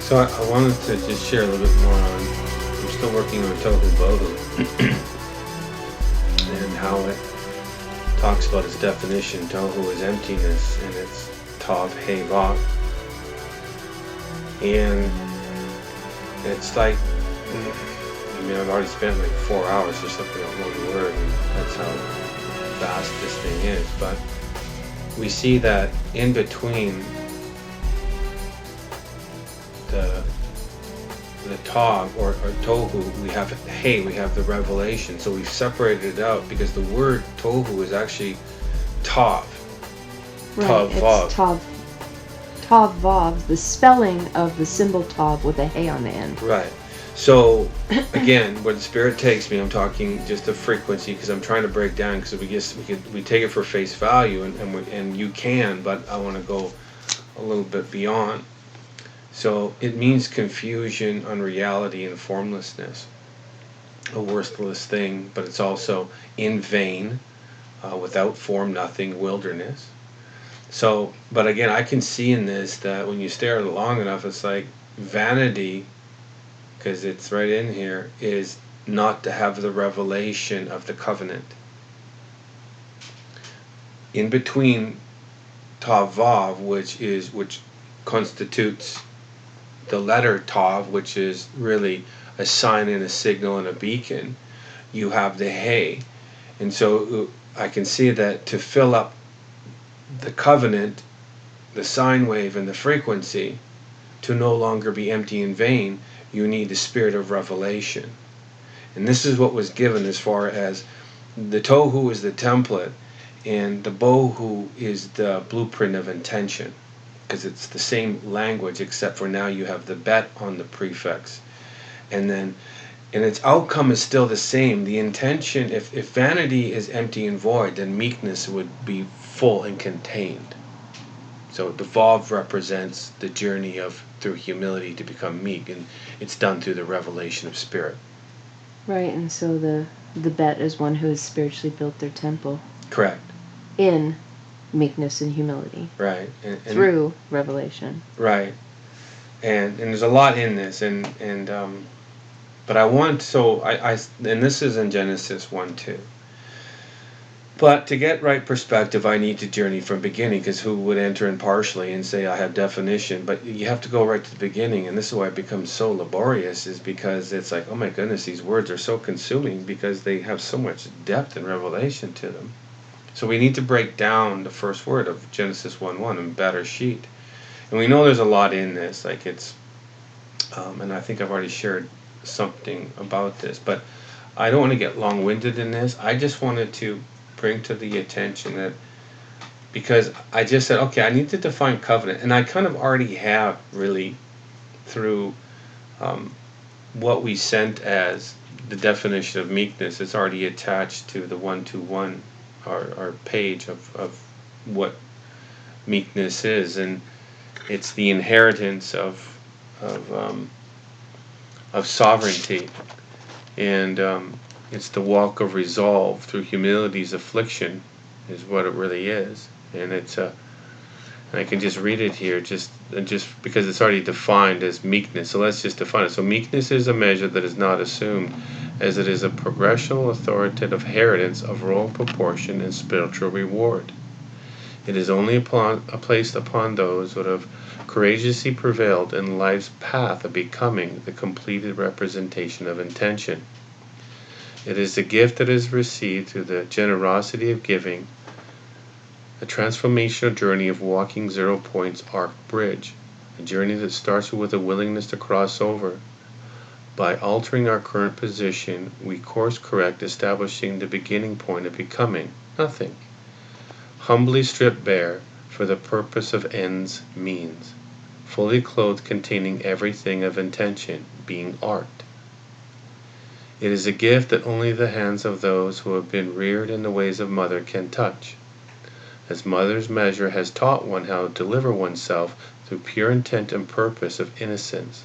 So I wanted to just share a little bit more on, I'm still working on Tohu Bohu and how it talks about its definition. Tohu is emptiness, and it's Tav He Vav. And it's like, I mean, I've already spent like 4 hours just looking at one word, and that's how vast this thing is. But we see that in between the Tav or Tohu, we have Hey, we have the revelation. So we've separated it out because the word Tohu is actually Tav. Right, Tav Vav. it's Tav. Tav Vav, the spelling of the symbol Tav with a Hey on the end. Right. So again, where the Spirit takes me, I'm talking just a frequency because I'm trying to break down, because we take it for face value, and you can, but I want to go a little bit beyond. So it means confusion, unreality, and formlessness, a worthless thing, but it's also in vain, without form, nothing, wilderness. So, but again, I can see in this that when you stare at it long enough, it's like vanity, because it's right in here, is not to have the revelation of the covenant. In between Tav Vav, which constitutes the letter Tav, which is really a sign and a signal and a beacon, you have the Hey. And so I can see that to fill up the covenant, the sine wave, and the frequency, to no longer be empty and vain, you need the spirit of revelation. And this is what was given as far as the Tohu is the template, and the Bohu is the blueprint of intention, because it's the same language, except for now you have the bet on the prefix. And its outcome is still the same. The intention, if vanity is empty and void, then meekness would be full and contained. So the Vav represents the journey of through humility to become meek, and it's done through the revelation of spirit. Right, and so the bet is one who has spiritually built their temple. Correct. In meekness and humility. Right. And through revelation. Right. And there's a lot in this, but I want, so and this is in Genesis 1:2. But to get right perspective, I need to journey from beginning, because who would enter in partially and say I have definition? But you have to go right to the beginning, and this is why it becomes so laborious, is because it's like, oh my goodness, these words are so consuming because they have so much depth and revelation to them. So we need to break down the first word of Genesis 1:1 in Barashit. And we know there's a lot in this, like it's, and I think I've already shared something about this, but I don't want to get long-winded in this. I just wanted to bring to the attention that, because I just said, okay, I need to define covenant, and I kind of already have, really, through what we sent as the definition of meekness. It's already attached to the 121, our page of what meekness is, and it's the inheritance of sovereignty, and it's the walk of resolve through humility's affliction, is what it really is. And it's and I can just read it here, just because it's already defined as meekness. So let's just define it. So meekness is a measure that is not assumed, as it is a progressional authoritative inheritance of royal proportion and spiritual reward. It is only placed upon those who have courageously prevailed in life's path of becoming the completed representation of intention. It is the gift that is received through the generosity of giving, a transformational journey of walking 0 points arc bridge, a journey that starts with a willingness to cross over. By altering our current position, we course correct, establishing the beginning point of becoming nothing. Humbly stripped bare for the purpose of ends means, fully clothed, containing everything of intention, being art. It is a gift that only the hands of those who have been reared in the ways of mother can touch. As mother's measure has taught one how to deliver oneself through pure intent and purpose of innocence,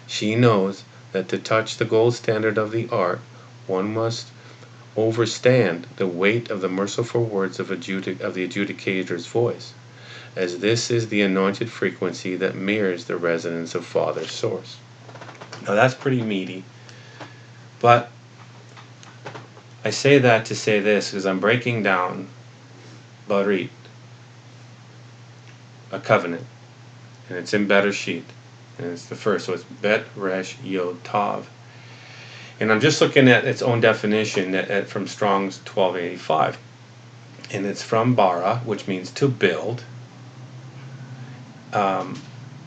she knows that to touch the gold standard of the art, one must overstand the weight of the merciful words of the adjudicator's voice, as this is the anointed frequency that mirrors the resonance of Father Source. Now that's pretty meaty, but I say that to say this because I'm breaking down Barashit, a covenant, and it's in Barashit, and it's the first, so it's Bet Resh Yod Tav. And I'm just looking at its own definition from Strong's 1285. And it's from bara, which means to build, or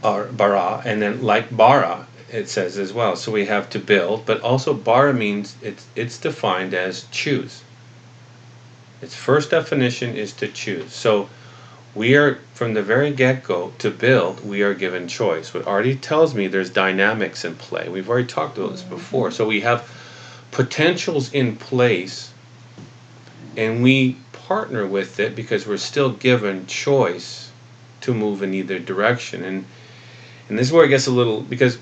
bara, and then like bara, it says as well. So we have to build, but also bara means it's defined as choose. Its first definition is to choose. So we are, from the very get-go, to build, we are given choice. What already tells me there's dynamics in play. We've already talked about this before. So we have potentials in place, and we partner with it because we're still given choice to move in either direction. And this is where it gets a little, because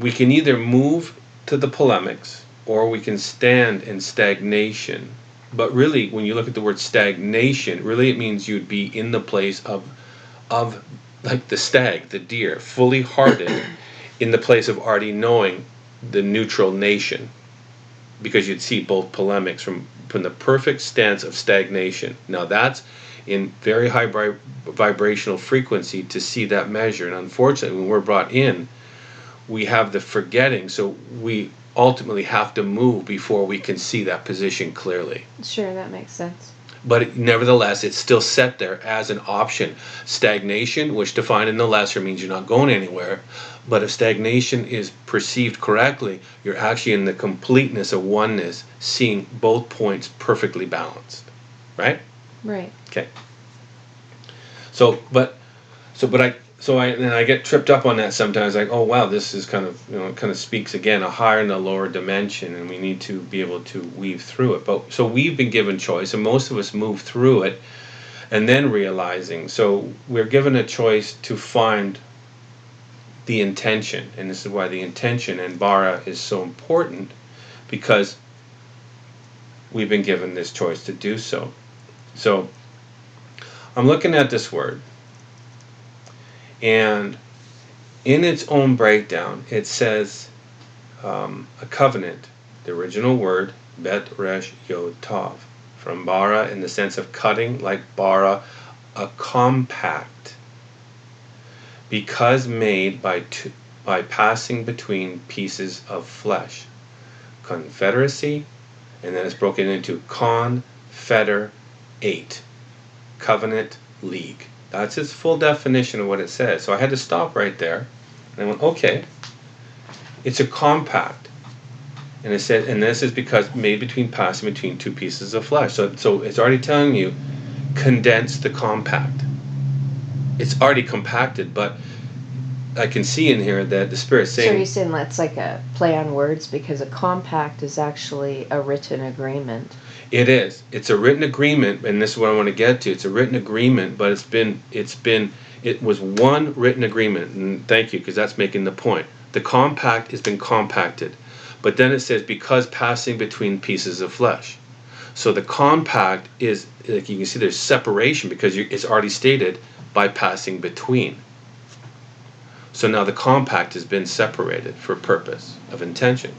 we can either move to the polemics or we can stand in stagnation. But really, when you look at the word stagnation, really it means you'd be in the place of like the stag, the deer, fully hearted in the place of already knowing the neutral nation. Because you'd see both polemics from the perfect stance of stagnation. Now that's in very high vibrational frequency to see that measure. And unfortunately, when we're brought in, we have the forgetting. So we ultimately have to move before we can see that position clearly. Sure, that makes sense. But nevertheless, it's still set there as an option. Stagnation, which defined in the lesser means you're not going anywhere. But if stagnation is perceived correctly, you're actually in the completeness of oneness, seeing both points perfectly balanced. Right? Right. Okay. So I get tripped up on that sometimes, like, oh wow, this is kind of, it kind of speaks again a higher and a lower dimension, and we need to be able to weave through it. But so we've been given choice, and most of us move through it, and then realizing. So we're given a choice to find the intention, and this is why the intention in bara is so important, because we've been given this choice to do so. So I'm looking at this word. And in its own breakdown, it says a covenant, the original word, Bet Resh Yod Tav, from bara in the sense of cutting, like bara, a compact, because made by passing between pieces of flesh. Confederacy, and then it's broken into confederate, covenant, league. That's its full definition of what it says. So I had to stop right there, and I went, okay, it's a compact, and it said, and this is because passing between two pieces of flesh. So it's already telling you, condense the compact. It's already compacted, but I can see in here that the Spirit's saying. So you're saying that's like a play on words, because a compact is actually a written agreement. It is. It's a written agreement, and this is what I want to get to. It's a written agreement, but it was one written agreement, and thank you, because that's making the point. The compact has been compacted, but then it says, because passing between pieces of flesh. So the compact is, like you can see, there's separation, because it's already stated, by passing between. So now the compact has been separated for purpose of intention,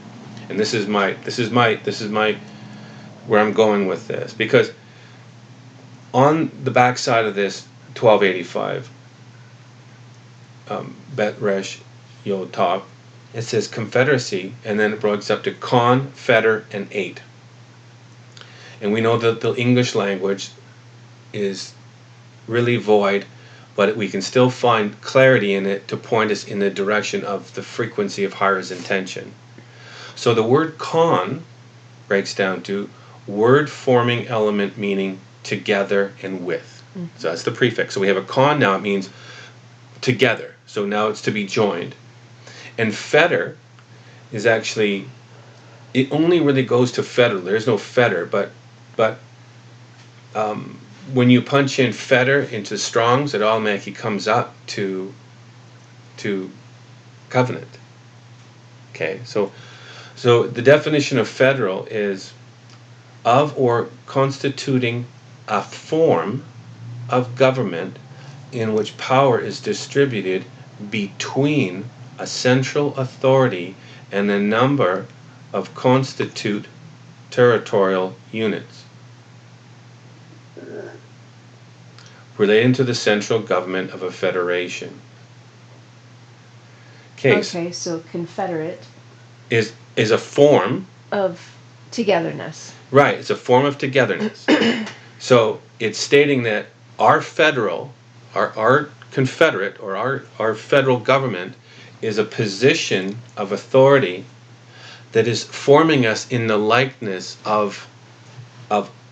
and this is my where I'm going with this, because on the back side of this 1285 Bet Resh Yod Tav, it says confederacy, and then it breaks up to con, feder, and eight. And we know that the English language is really void, but we can still find clarity in it to point us in the direction of the frequency of higher's intention. So the word con breaks down to word forming element, meaning together and with. Mm-hmm. So that's the prefix. So we have a con now, it means together. So now it's to be joined. And feder is actually, it only really goes to feder. There's no feder, but when you punch in feder into Strong's, it automatically comes up to covenant. Okay, so the definition of federal is of or constituting a form of government in which power is distributed between a central authority and a number of constitute territorial units relating to the central government of a federation. Okay, so confederate is a form of togetherness. Right, it's a form of togetherness. So it's stating that our federal, our confederate, or our federal government is a position of authority that is forming us in the likeness of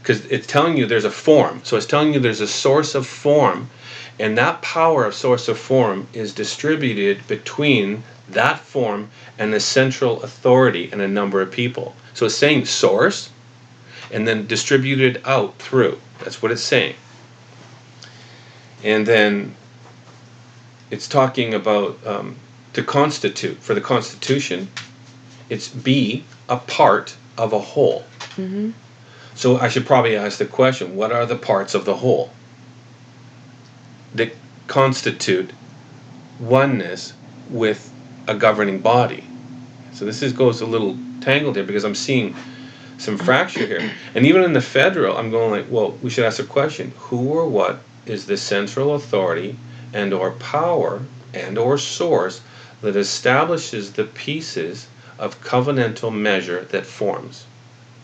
because it's telling you there's a form. So it's telling you there's a source of form, and that power of source of form is distributed between that form and the central authority and a number of people. So it's saying source and then distributed out through. That's what it's saying. And then it's talking about to constitute. For the Constitution, it's be a part of a whole. Mm-hmm. So I should probably ask the question, what are the parts of the whole that constitute oneness with a governing body? So this goes a little tangled here because I'm seeing some fracture here. And even in the federal, I'm going like, well, we should ask a question. Who or what is the central authority and or power and or source that establishes the pieces of covenantal measure that forms?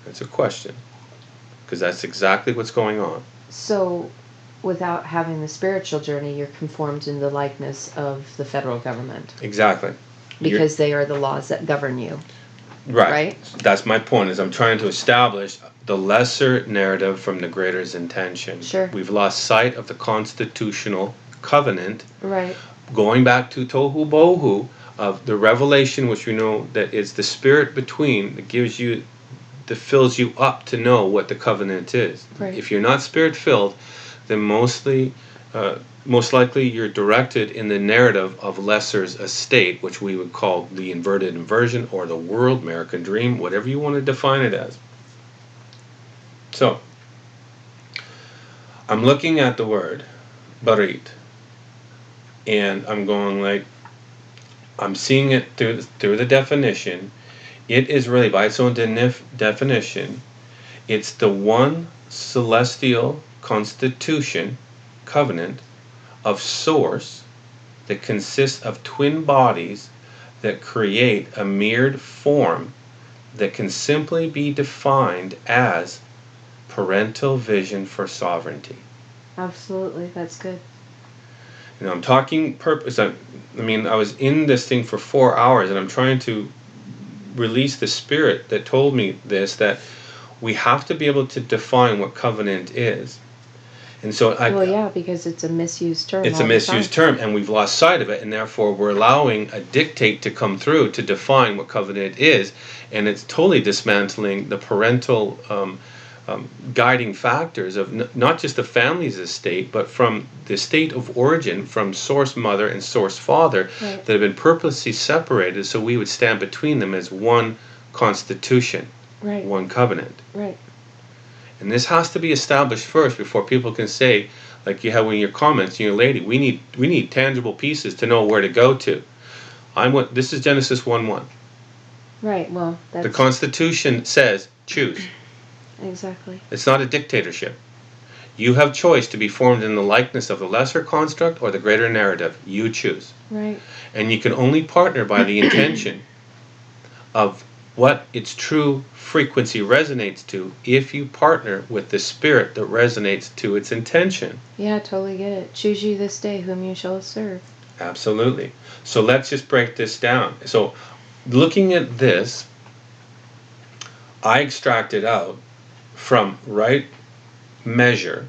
That's a question. Because that's exactly what's going on. So, without having the spiritual journey, you're conformed in the likeness of the federal government. Exactly. Because they are the laws that govern you. Right. That's my point, is I'm trying to establish the lesser narrative from the greater's intention. Sure. We've lost sight of the constitutional covenant. Right. Going back to Tohu Bohu, of the revelation, which we know that is the spirit between, that gives you, that fills you up to know what the covenant is. Right. If you're not spirit filled, then most likely you're directed in the narrative of lesser's estate, which we would call the inverted inversion or the world, American dream, whatever you want to define it as. So, I'm looking at the word Barashit, and I'm going like, I'm seeing it through the definition. It is really, by its own definition, it's the one celestial constitution, covenant, of source that consists of twin bodies that create a mirrored form that can simply be defined as parental vision for sovereignty. Absolutely, that's good. You know, I'm talking purpose. I was in this thing for 4 hours, and I'm trying to release the spirit that told me this, that we have to be able to define what covenant is. And so because it's a misused term. It's a misused term, and we've lost sight of it, and therefore we're allowing a dictate to come through to define what covenant is, and it's totally dismantling the parental guiding factors of not just the family's estate, but from the state of origin, from source mother and source father, right, that have been purposely separated so we would stand between them as one constitution, right, one covenant. Right. And this has to be established first before people can say, like you have in your comments, lady, we need tangible pieces to know where to go to. This is Genesis 1:1. Right. Well, the Constitution says choose. Exactly. It's not a dictatorship. You have choice to be formed in the likeness of the lesser construct or the greater narrative. You choose. Right. And you can only partner by the intention of what its true frequency resonates to if you partner with the spirit that resonates to its intention. Yeah, I totally get it. Choose you this day whom you shall serve. Absolutely. So let's just break this down. So looking at this, I extracted out from right measure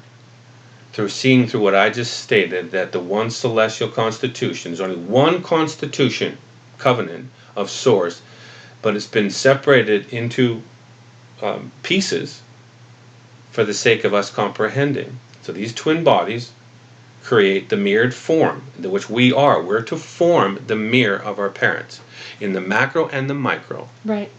through seeing through what I just stated, that the one celestial constitution, there's only one constitution, covenant of source, but it's been separated into pieces for the sake of us comprehending. So these twin bodies create the mirrored form, which we are. We're to form the mirror of our parents in the macro and the micro. Right.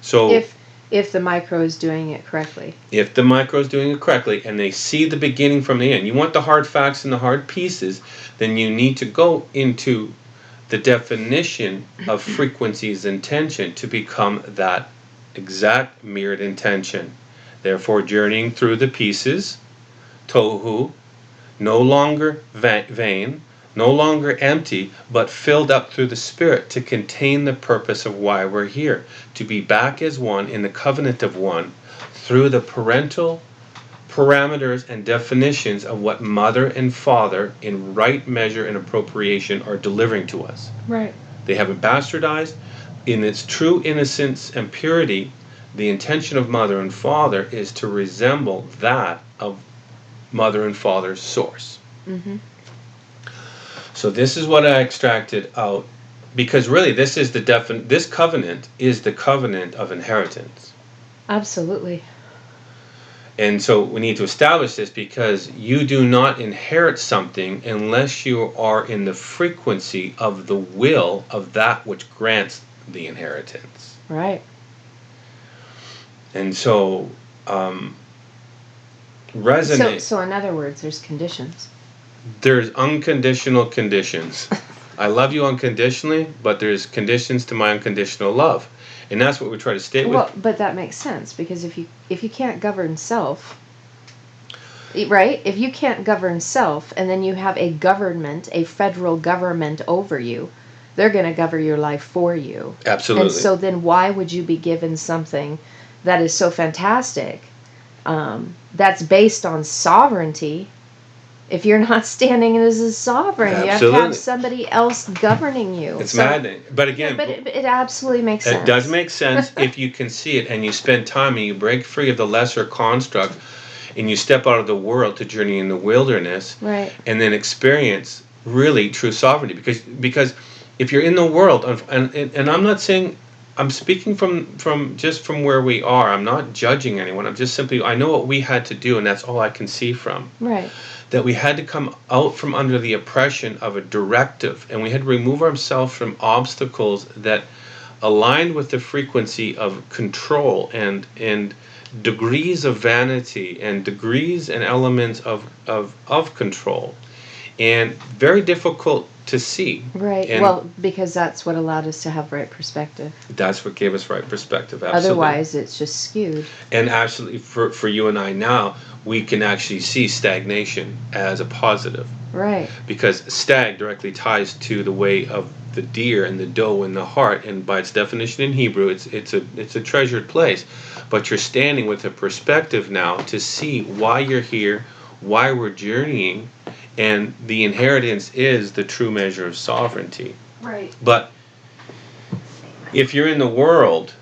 So If the micro is doing it correctly. If the micro is doing it correctly and they see the beginning from the end, you want the hard facts and the hard pieces, then you need to go into the definition of frequencies and tension to become that exact mirrored intention. Therefore, journeying through the pieces, tohu, no longer vain, no longer empty, but filled up through the Spirit to contain the purpose of why we're here, to be back as one in the covenant of one through the parental parameters and definitions of what mother and father in right measure and appropriation are delivering to us. Right. They haven't bastardized. In its true innocence and purity, the intention of mother and father is to resemble that of mother and father's source. Mm-hmm. So this is what I extracted out, because really this is this covenant is the covenant of inheritance. Absolutely. And so we need to establish this, because you do not inherit something unless you are in the frequency of the will of that which grants the inheritance. Right. And so resonate. So in other words, there's conditions. There's unconditional conditions. I love you unconditionally, but there's conditions to my unconditional love. And that's what we try to state with. Well, but that makes sense, because if you can't govern self, right? If you can't govern self, and then you have a government, a federal government over you, they're going to govern your life for you. Absolutely. And so then why would you be given something that is so fantastic, that's based on sovereignty, if you're not standing as a sovereign? Absolutely. You have to have somebody else governing you. It's maddening. But again, but it absolutely makes sense. It does make sense if you can see it and you spend time and you break free of the lesser construct and you step out of the world to journey in the wilderness, right, and then experience really true sovereignty. Because if you're in the world, and I'm not saying, I'm speaking from just from where we are. I'm not judging anyone. I'm just simply, I know what we had to do, and that's all I can see from. Right. That we had to come out from under the oppression of a directive, and we had to remove ourselves from obstacles that aligned with the frequency of control and degrees of vanity and degrees and elements of control, and very difficult to see. Right. And well, because that's what allowed us to have right perspective. that's what gave us right perspective. Absolutely. Otherwise, it's just skewed. And absolutely, for you and I now, we can actually see stagnation as a positive. Right. Because stag directly ties to the way of the deer and the doe in the heart, and by its definition in Hebrew, it's a treasured place. But you're standing with a perspective now to see why you're here, why we're journeying, and the inheritance is the true measure of sovereignty. Right. But if you're in the world,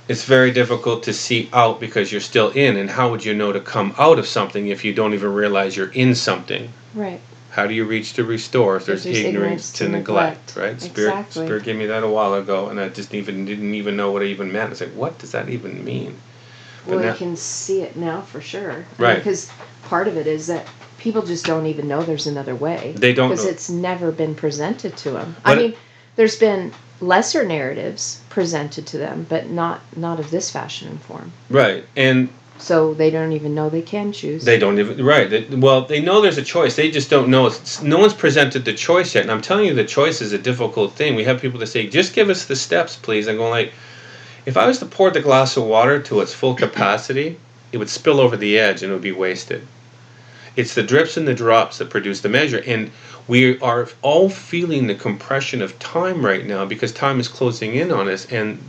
it's very difficult to see out because you're still in. And how would you know to come out of something if you don't even realize you're in something? Right. How do you reach to restore if there's ignorance to neglect, right? Exactly. Spirit gave me that a while ago, and I just didn't even know what it even meant. I was like, what does that even mean? But Well, now, you can see it now for sure. Right. Because part of it is that people just don't even know there's another way. They don't because know. it's never been presented to them. But I mean, there's been lesser narratives presented to them, but not of this fashion and form. Right, and so they don't even know they can choose. They don't even, right. They know there's a choice. They just don't know. No one's presented the choice yet. And I'm telling you, the choice is a difficult thing. We have people that say, just give us the steps, please. I'm going like, if I was to pour the glass of water to its full capacity, it would spill over the edge and it would be wasted. It's the drips and the drops that produce the measure. And we are all feeling the compression of time right now because time is closing in on us. And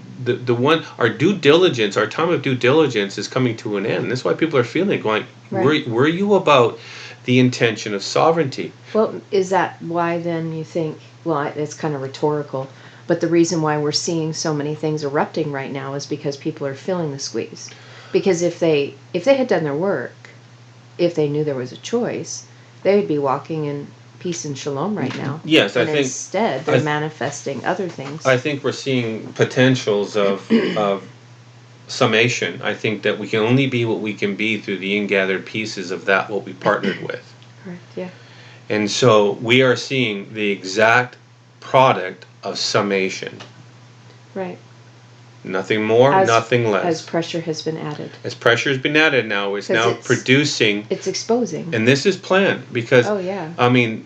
our due diligence, our time of due diligence is coming to an end. That's why people are feeling going, right. were you about the intention of sovereignty? Well, is that why then you think, well, it's kind of rhetorical, but the reason why we're seeing so many things erupting right now is because people are feeling the squeeze. Because if they had done their work, if they knew there was a choice, they would be walking in peace and shalom right now. Yes, and instead they're manifesting other things. I think we're seeing potentials of summation. I think that we can only be what we can be through the ingathered pieces of that what we partnered with. Correct, yeah. And so we are seeing the exact product of summation. Right. Nothing more, nothing less. As pressure has been added. As pressure has been added now, it's now producing. It's exposing. And this is planned because, oh, yeah. I mean,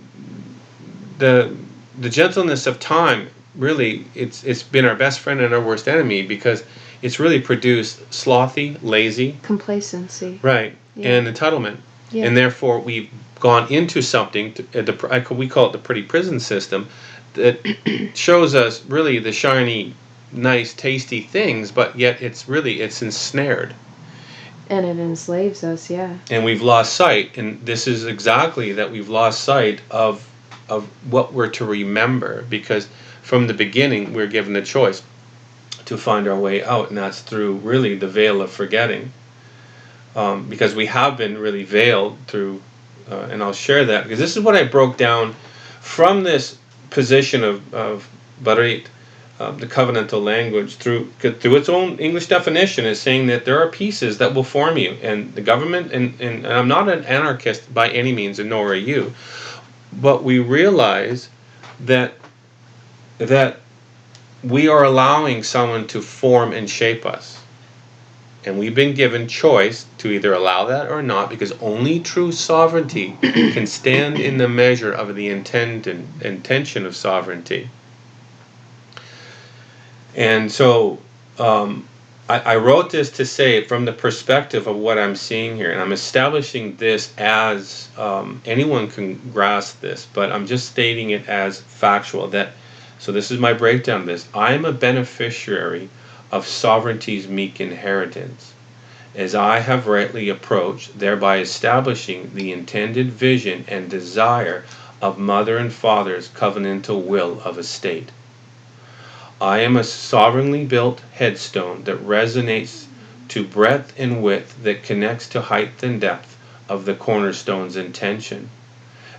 the gentleness of time, really, it's been our best friend and our worst enemy because it's really produced slothy, lazy. Complacency. Right. Yeah. And entitlement. Yeah. And therefore, we've gone into something, we call it the pretty prison system, that shows us really the shiny, nice, tasty things, but yet it's ensnared. And it enslaves us, yeah. And we've lost sight, and this is exactly that we've lost sight of what we're to remember, because from the beginning we're given a choice to find our way out, and that's through really the veil of forgetting. Because we have been really veiled through, and I'll share that, because this is what I broke down from this position of Barashit, the covenantal language, through its own English definition, is saying that there are pieces that will form you, and the government, and I'm not an anarchist by any means, and nor are you, but we realize that we are allowing someone to form and shape us. And we've been given choice to either allow that or not, because only true sovereignty can stand in the measure of the intention of sovereignty. And so I wrote this to say, from the perspective of what I'm seeing here, and I'm establishing this as anyone can grasp this, but I'm just stating it as factual. So this is my breakdown of this. I am a beneficiary of sovereignty's meek inheritance, as I have rightly approached, thereby establishing the intended vision and desire of mother and father's covenantal will of a state. I am a sovereignly built headstone that resonates to breadth and width, that connects to height and depth of the cornerstone's intention,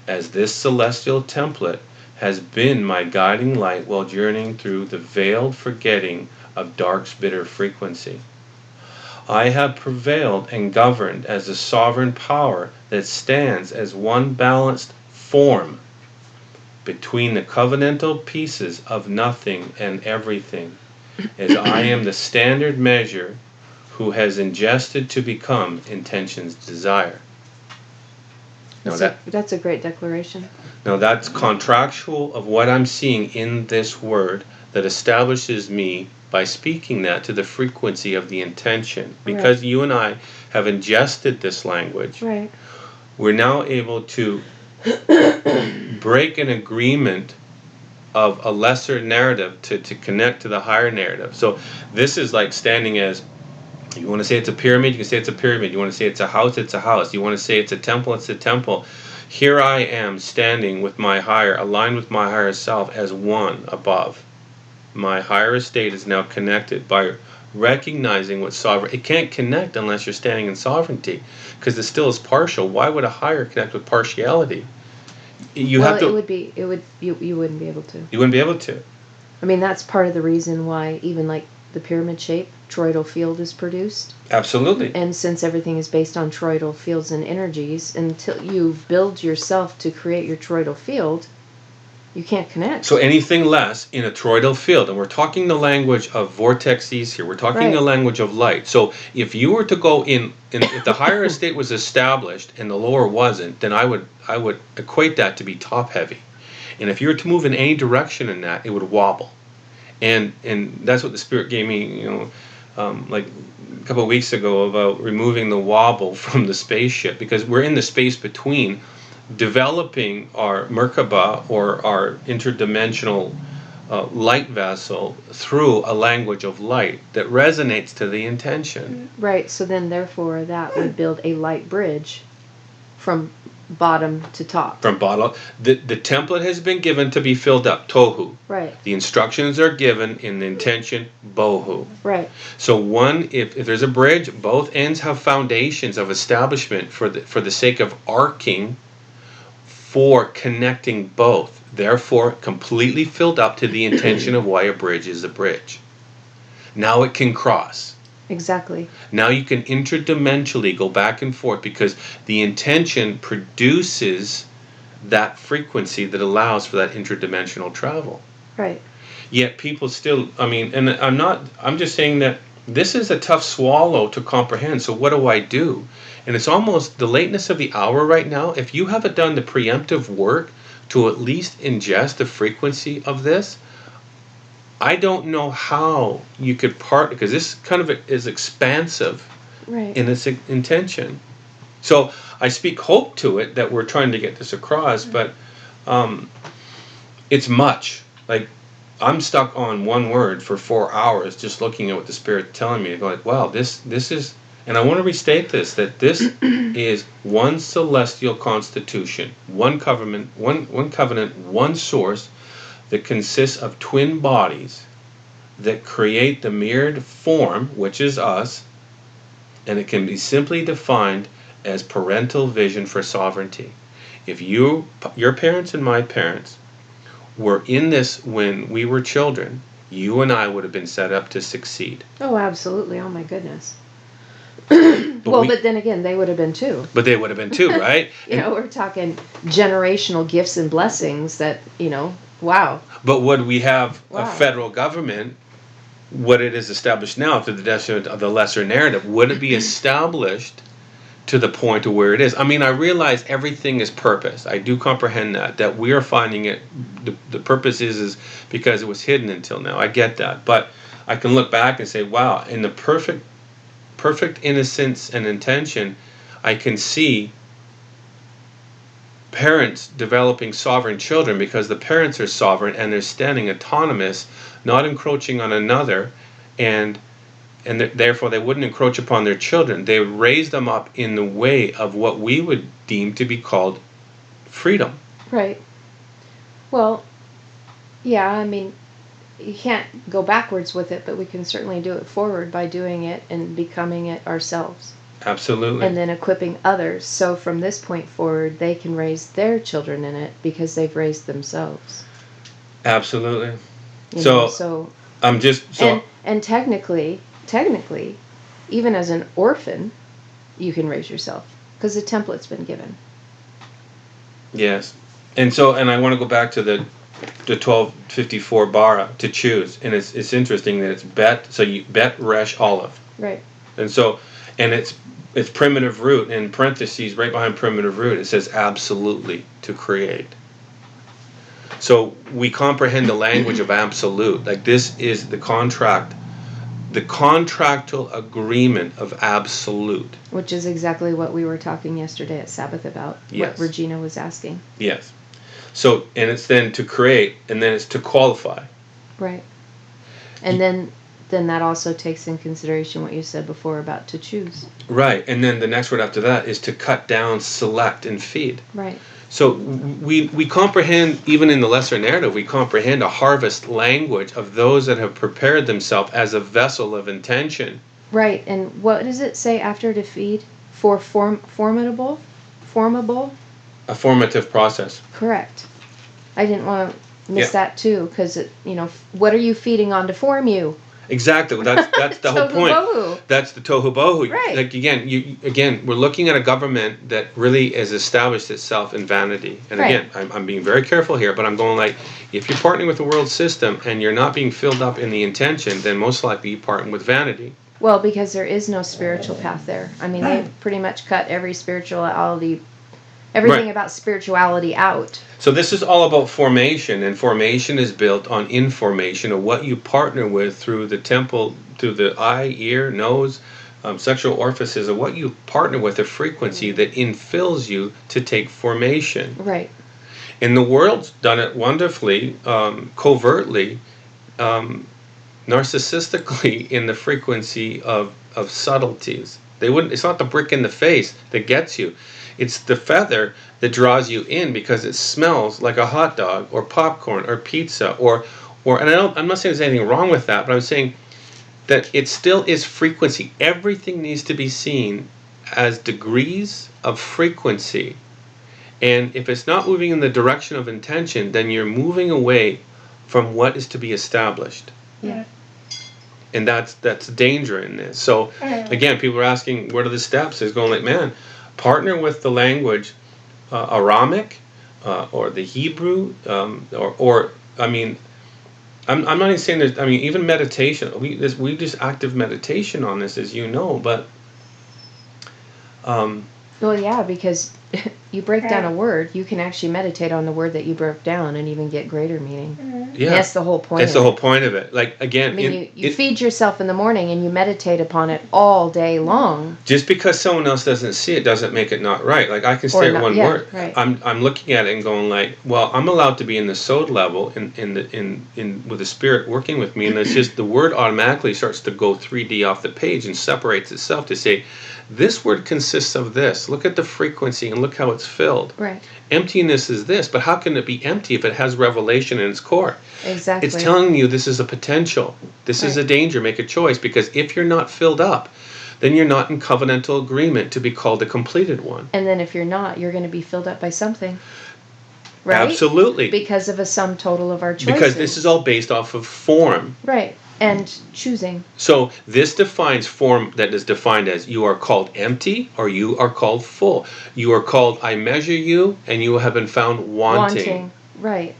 as this celestial template has been my guiding light while journeying through the veiled forgetting of dark's bitter frequency. I have prevailed and governed as a sovereign power that stands as one balanced form between the covenantal pieces of nothing and everything, as I am the standard measure who has ingested to become intention's desire. That's a great declaration. Now that's contractual of what I'm seeing in this word, that establishes me by speaking that to the frequency of the intention. Because you and I have ingested this language, we're now able to break an agreement of a lesser narrative to connect to the higher narrative. So this is like standing as, you want to say it's a pyramid, you can say it's a pyramid. You want to say it's a house, it's a house. You want to say it's a temple, it's a temple. Here I am standing with my higher, aligned with my higher self as one above. My higher estate is now connected by recognizing what sovereign. It can't connect unless you're standing in sovereignty, because it still is partial. Why would a higher connect with partiality? You wouldn't be able to. You wouldn't be able to. I mean, that's part of the reason why even like the pyramid shape, toroidal field is produced. Absolutely. And since everything is based on toroidal fields and energies, until you build yourself to create your toroidal field, you can't connect. So anything less in a toroidal field, and we're talking the language of vortexes here, we're talking the language of light. So if you were to go in if the higher estate was established and the lower wasn't, then I would equate that to be top heavy. And if you were to move in any direction in that, it would wobble. And that's what the Spirit gave me, like a couple of weeks ago, about removing the wobble from the spaceship, because we're in the space between developing our Merkaba, or our interdimensional light vessel, through a language of light that resonates to the intention. Right, so then therefore that would build a light bridge from bottom to top. From bottom, the template has been given to be filled up, Tohu. Right. The instructions are given in the intention, Bohu. Right. So if there's a bridge, both ends have foundations of establishment for the sake of arcing, for connecting both. Therefore, completely filled up to the intention of why a bridge is a bridge. Now it can cross. Exactly. Now you can interdimensionally go back and forth, because the intention produces that frequency that allows for that interdimensional travel. Right. Yet people still, I mean, and I'm just saying that this is a tough swallow to comprehend. So what do I do? And it's almost the lateness of the hour right now. If you haven't done the preemptive work to at least ingest the frequency of this, I don't know how you could because this kind of is expansive Right. in its intention. So I speak hope to it that we're trying to get this across, but it's much. Like, I'm stuck on one word for 4 hours just looking at what the Spirit's telling me. I go like, wow, this is, and I want to restate this, that this is one celestial constitution, one covenant, one source that consists of twin bodies that create the mirrored form, which is us, and it can be simply defined as parental vision for sovereignty. If your parents and my parents were in this when we were children, you and I would have been set up to succeed. Oh, absolutely. Oh, my goodness. But but then again, they would have been too. But they would have been too, right? We're talking generational gifts and blessings that, wow. But would we have Wow. a federal government, what it is established now through the detriment of the lesser narrative, would it be established to the point of where it is? I mean, I realize everything is purpose. I do comprehend that we are finding it. The purpose is because it was hidden until now. I get that. But I can look back and say, wow, in the perfect innocence and intention, I can see parents developing sovereign children because the parents are sovereign and they're standing autonomous, not encroaching on another, and therefore they wouldn't encroach upon their children. They would raise them up in the way of what we would deem to be called freedom. Right. Well, yeah, I mean, you can't go backwards with it, but we can certainly do it forward by doing it and becoming it ourselves. Absolutely. And then equipping others. So from this point forward, they can raise their children in it because they've raised themselves. Absolutely. So I'm just so. And technically, even as an orphan, you can raise yourself because the template's been given. Yes, and I want to go back to the 1254 bara to choose, and it's interesting that it's bet. So you bet resh olive. Right. And so, and it's primitive root in parentheses right behind primitive root. It says absolutely to create. So we comprehend the language of absolute. Like, this is the contract. The contractual agreement of absolute. Which is exactly what we were talking yesterday at Sabbath about. Yes. What Regina was asking. Yes. So, and it's then to create, and then it's to qualify. Right. And then that also takes in consideration what you said before about to choose. Right. And then the next word after that is to cut down, select, and feed. Right. So we comprehend, even in the lesser narrative, we comprehend a harvest language of those that have prepared themselves as a vessel of intention. Right. And what does it say after to feed? Formable? A formative process. Correct. I didn't want to miss that too, because what are you feeding on to form you? Exactly. That's the whole point. Bohu. That's the Tohu Bohu. Right. Like, again, we're looking at a government that really has established itself in vanity. And right. Again, I'm being very careful here, but I'm going like, if you're partnering with the world system and you're not being filled up in the intention, then most likely you partner with vanity. Well, because there is no spiritual path there. I mean, they pretty much cut everything right. about spirituality out. So this is all about formation, and formation is built on information of what you partner with through the temple, through the eye, ear, nose, sexual orifices, of what you partner with, a frequency that infills you to take formation. Right. And the world's done it wonderfully, covertly, narcissistically, in the frequency of subtleties. It's not the brick in the face that gets you. It's the feather that draws you in because it smells like a hot dog or popcorn or pizza or and I'm not saying there's anything wrong with that, but I'm saying that it still is frequency. Everything needs to be seen as degrees of frequency. And if it's not moving in the direction of intention, then you're moving away from what is to be established. Yeah. And that's danger in this. So again, people are asking, what are the steps? It's going like, man, partner with the language, Aramic, or the Hebrew, or I mean, I'm not even saying that. I mean, even meditation. We just active meditation on this, as you know. But Well, yeah, because you break down a Right. word, you can actually meditate on the word that you broke down and even get greater meaning. yeah, That's the whole point that's of the whole it. point of it. Like I again, mean, you feed yourself in the morning and you meditate upon it all day long. just because someone else doesn't see it doesn't make it not right. Like I can Or stay at not- one yeah, word. right. I'm looking at it and going like, well, I'm allowed to be in the sod level in with the spirit working with me, and it's just the word automatically starts to go 3D off the page and separates itself to say, this word consists of this. Look at the frequency and look how it's filled. Right. Emptiness is this, but how can it be empty if it has revelation in its core? Exactly. It's telling you this is a potential. This is a Right. danger. Make a choice, because if you're not filled up, then you're not in covenantal agreement to be called a completed one. And then if you're not, you're going to be filled up by something. Right? Absolutely. Because of a sum total of our choices. Because this is all based off of form. Right. And choosing. So this defines form that is defined as you are called empty or you are called full. You are called I measure you and you have been found wanting. Right.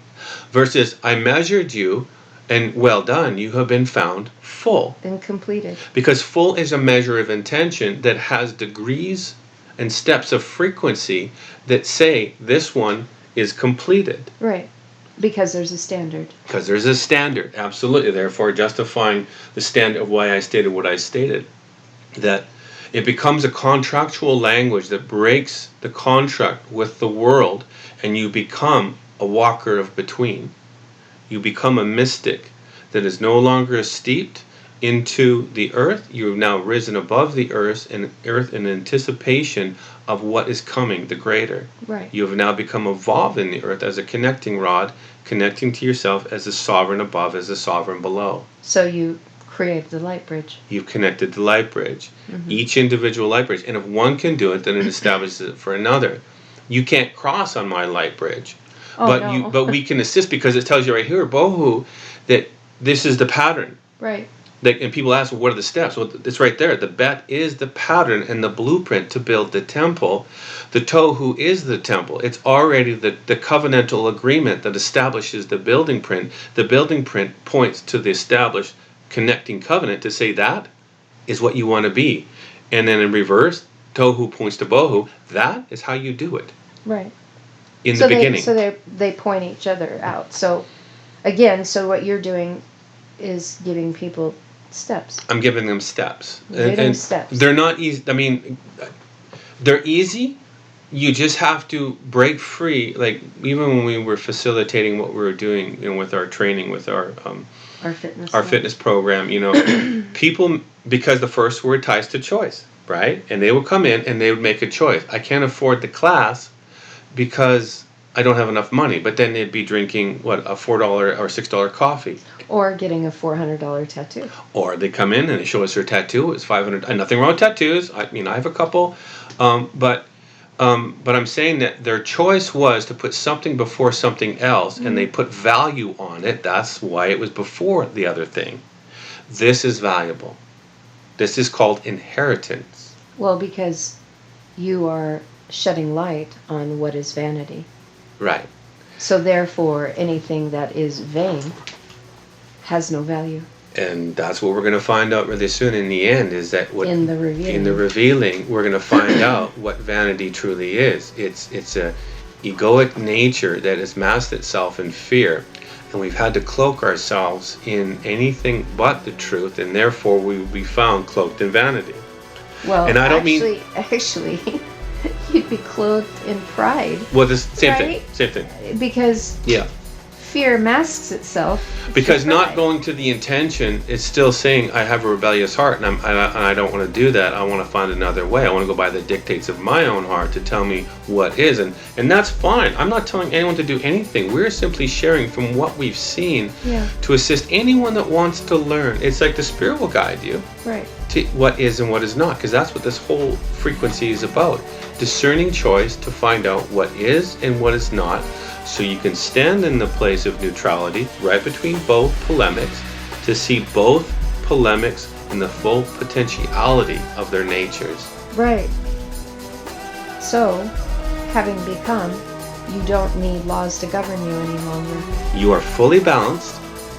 Versus I measured you and well done, you have been found full. And completed. Because full is a measure of intention that has degrees and steps of frequency that say this one is completed. Right. Because there's a standard. Because there's a standard, absolutely. Therefore, justifying the standard of why I stated what I stated. That it becomes a contractual language that breaks the contract with the world, and you become a walker of between. You become a mystic that is no longer steeped into the earth. You have now risen above the earth in anticipation of what is coming, the greater. Right. You have now become evolved in the earth as a connecting rod, connecting to yourself as a sovereign above, as a sovereign below. So you created the light bridge. You've connected the light bridge, each individual light bridge. And if one can do it, then it establishes it for another. You can't cross on my light bridge. Oh, But no. but we can assist, because it tells you right here, Bohu, that this is the pattern. Right. And people ask, well, what are the steps? Well, it's right there. The bet is the pattern and the blueprint to build the temple. The Tohu is the temple. It's already the covenantal agreement that establishes the building print. The building print points to the established connecting covenant to say that is what you want to be. And then in reverse, Tohu points to Bohu. That is how you do it. Right. In the beginning. They point each other out. So, again, so what you're doing is giving people steps. I'm giving them steps. Steps. They're not easy. I mean, they're easy. You just have to break free. Like, even when we were facilitating what we were doing, with our training, with our fitness program, people, because the first word ties to choice, right? And they would come in and they would make a choice. I can't afford the class because I don't have enough money. But then they'd be drinking, a $4 or $6 coffee. Or getting a $400 tattoo. Or they come in and they show us their tattoo. It's $500. Nothing wrong with tattoos. I have a couple. But I'm saying that their choice was to put something before something else, and they put value on it. That's why it was before the other thing. This is valuable. This is called inheritance. Well, because you are shedding light on what is vanity. Right. So therefore, anything that is vain has no value. And that's what we're going to find out really soon in the end, is that In the revealing, we're going to find out what vanity truly is. It's a egoic nature that has masked itself in fear, and we've had to cloak ourselves in anything but the truth, and therefore we will be found cloaked in vanity. Well, and I don't actually, you'd be clothed in pride. Well, the same Right? thing. Same thing. Because Yeah. fear masks itself. Because through not pride. going to the intention, it's still saying I have a rebellious heart, and I don't want to do that. I want to find another way. I want to go by the dictates of my own heart to tell me what is, and that's fine. I'm not telling anyone to do anything. We're simply sharing from what we've seen to assist anyone that wants to learn. It's like the Spirit will guide you Right. to what is and what is not, because that's what this whole frequency is about. Discerning choice to find out what is and what is not, so you can stand in the place of neutrality right between both polemics to see both polemics in the full potentiality of their natures. Right. So, having become, you don't need laws to govern you any longer. You are fully balanced,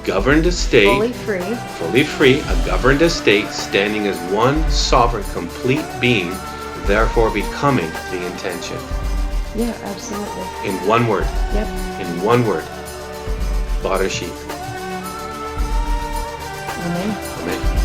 governed estate, fully free, a governed estate, standing as one sovereign, complete being, therefore becoming the intention. Yeah, absolutely. In one word. Yep. In one word. Barashit. Amen. Amen.